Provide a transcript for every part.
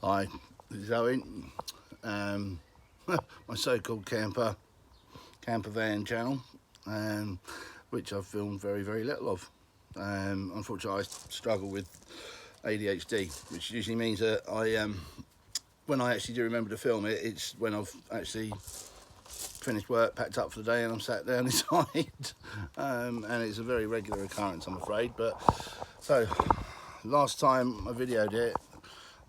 Hi, this is Owen, my so-called camper van channel, which I've filmed very little of. Unfortunately, I struggle with ADHD, which usually means that when I actually do remember to film it, it's when I've actually finished work, packed up for the day, and I'm sat down inside. And it's a very regular occurrence, I'm afraid. But so last time I videoed it,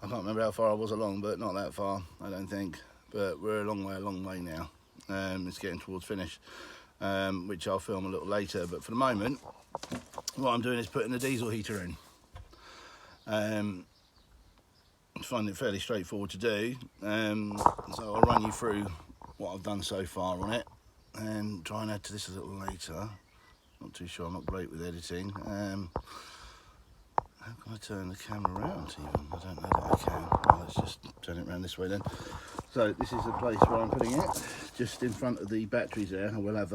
I can't remember how far I was along, but not that far, I don't think. But we're a long way now. It's getting towards finish, which I'll film a little later. But for the moment, what I'm doing is putting the diesel heater in. I find it fairly straightforward to do. So I'll run you through what I've done so far on it, and try and add to this a little later. Not too sure, I'm not great with editing. How can I turn the camera around even? I don't know that I can. Well, let's just turn it around this way then. So this is the place where I'm putting it, just in front of the batteries there. I will have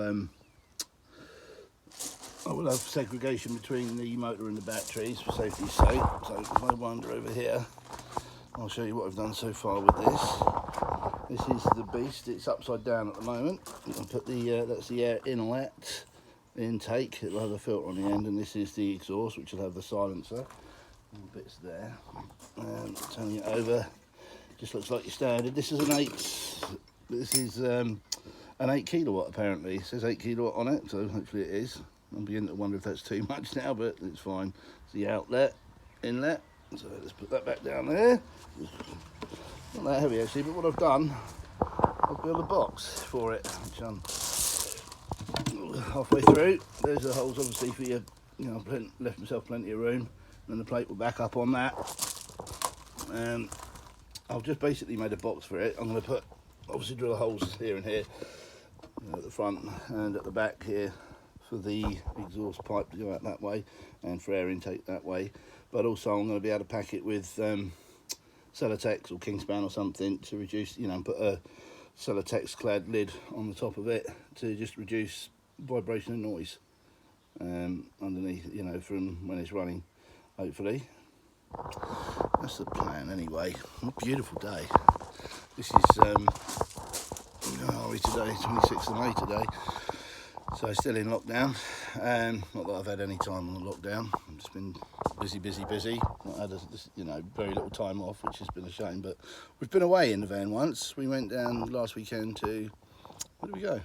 segregation between the motor and the batteries for safety's sake. So if I wander over here, I'll show you what I've done so far with this. This is the beast. It's upside down at the moment. I'll put the that's the air inlet intake. It'll have a filter on the end, and this is the exhaust, which will have the silencer and bits there. Turning it over, just looks like your standard. This is an 8 kilowatt apparently. It says 8 kilowatt on it, so hopefully it is. I'm beginning to wonder if that's too much now, but it's fine. It's the outlet, inlet. So let's put that back down there. Not that heavy actually, but what I've done, I've built a box for it, which I'm halfway through. There's the holes obviously for your, left myself plenty of room, and the plate will back up on that. I've just basically made a box for it. I'm going to obviously drill holes here and here, at the front and at the back here for the exhaust pipe to go out that way, and for air intake that way. But also I'm going to be able to pack it with Celotex or Kingspan or something to reduce, put a Celotex clad lid on the top of it to just reduce vibration and noise underneath, from when it's running, hopefully. That's the plan anyway. What a beautiful day. This is, where are we today? 26th of May today. So still in lockdown. Not that I've had any time on the lockdown. I've just been busy. Not had very little time off, which has been a shame. But we've been away in the van once. We went down last weekend to, where did we go?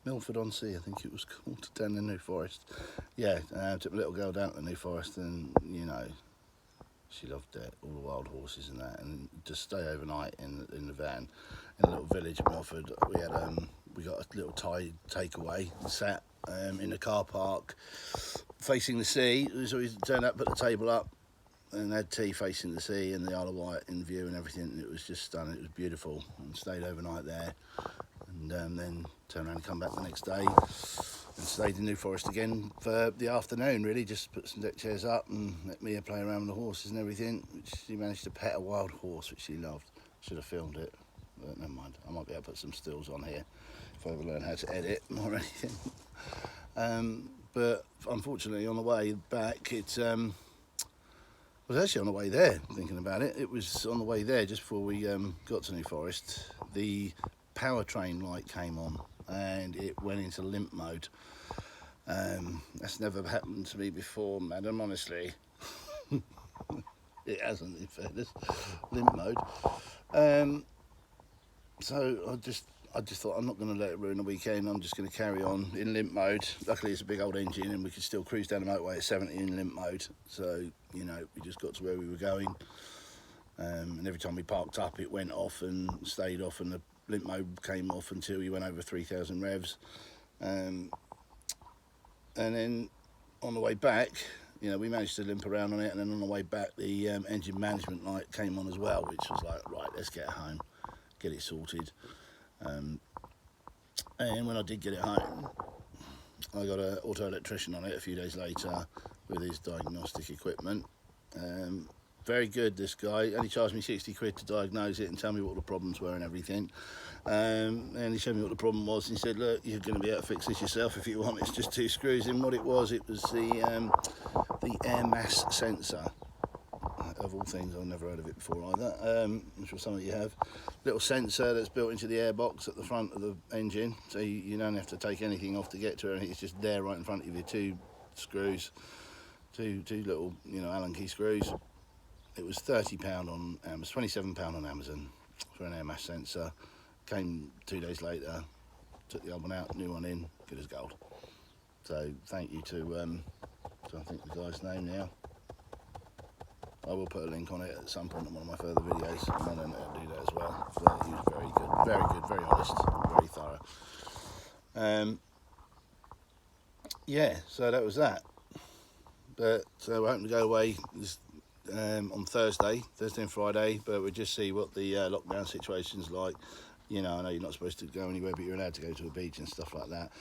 Milford-on-Sea, I think it was called, down in New Forest. Yeah, took my little girl down to the New Forest, and she loved it, all the wild horses and that, and just stay overnight in the van in a little village of Milford. We got a little Thai takeaway, sat in the car park facing the sea. So we turned up, put the table up, and had tea facing the sea and the Isle of Wight in view and everything. It was just stunning. It was beautiful, and stayed overnight there, and then turned around and come back the next day and stayed in New Forest again for the afternoon. Really, just put some deck chairs up and let Mia play around with the horses and everything. Which she managed to pet a wild horse, which she loved. Should have filmed it, but never mind. I might be able to put some stills on here if I ever learn how to edit or anything. But unfortunately, on the way back, it was actually on the way there. Thinking about it, it was on the way there just before we got to New Forest. The powertrain light came on and it went into limp mode. That's never happened to me before, madam, honestly. It hasn't, in fairness. Limp mode. So I just thought, I'm not going to let it ruin the weekend. I'm just going to carry on in limp mode. Luckily it's a big old engine and we could still cruise down the motorway at 70 in limp mode. So we just got to where we were going, and every time we parked up it went off and stayed off, and the limp mode came off until we went over 3,000 revs. And then on the way back, we managed to limp around on it, and then on the way back the engine management light came on as well, which was like, right, let's get home, get it sorted. And when I did get it home, I got an auto electrician on it a few days later with his diagnostic equipment. Very good, this guy. Only charged me 60 quid to diagnose it and tell me what the problems were and everything. And he showed me what the problem was, and he said, look, you're going to be able to fix this yourself if you want. It's just 2 screws in. What it was the air mass sensor of all things, I've never heard of it before either. I'm sure some of you have. Little sensor that's built into the airbox at the front of the engine, so you don't have to take anything off to get to it. It's just there right in front of you. Two screws, two little, you know, Allen key screws. It was £30 on Amazon, £27 on Amazon for an air mass sensor. Came 2 days later, took the old one out, new one in, good as gold. So thank you to, so I think the guy's name now. I will put a link on it at some point in one of my further videos. I don't know how to do that as well. But he was very good, very honest, very thorough. Yeah, so that was that. But so we're hoping to go away this, on Thursday and Friday, but we'll just see what the lockdown situation's like. You know, I know you're not supposed to go anywhere, but you're allowed to go to a beach and stuff like that.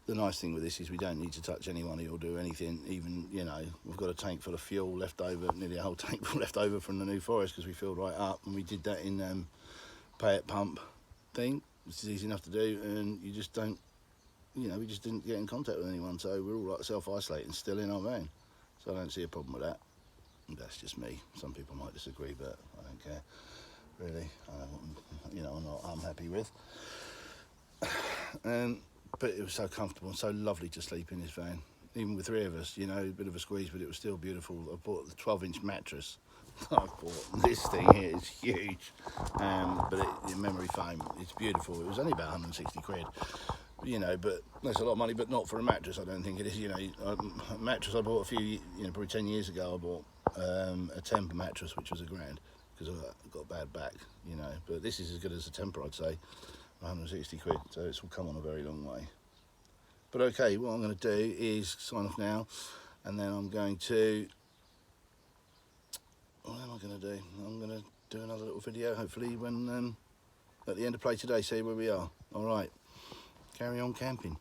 The nice thing with this is we don't need to touch anyone or do anything. Even, you know, we've got a tank full of fuel left over, nearly a whole tank full left over from the New Forest, because we filled right up, and we did that in pay at pump thing, which is easy enough to do, and you just don't, you know, we just didn't get in contact with anyone, so we're all like self-isolating still in our van. So I don't see a problem with that. And that's just me. Some people might disagree, but I don't care, really. You know, I'm happy with. But it was so comfortable and so lovely to sleep in this van, even with 3 of us. You know, a bit of a squeeze, but it was still beautiful. I bought the 12-inch mattress. I bought this thing here. It's huge, but in memory foam, it's beautiful. It was only about 160 quid. You know, but that's a lot of money, but not for a mattress. I don't think it is. You know, a mattress I bought a few, you know, probably 10 years ago. I bought a Tempur mattress, which was £1,000 because I got a bad back. You know, but this is as good as a Tempur, I'd say. 160 quid, so it's will come on a very long way. But okay, what I'm going to do is sign off now, and then I'm going to, what am I going to do? I'm going to do another little video, hopefully when at the end of play today, see where we are. All right, carry on camping.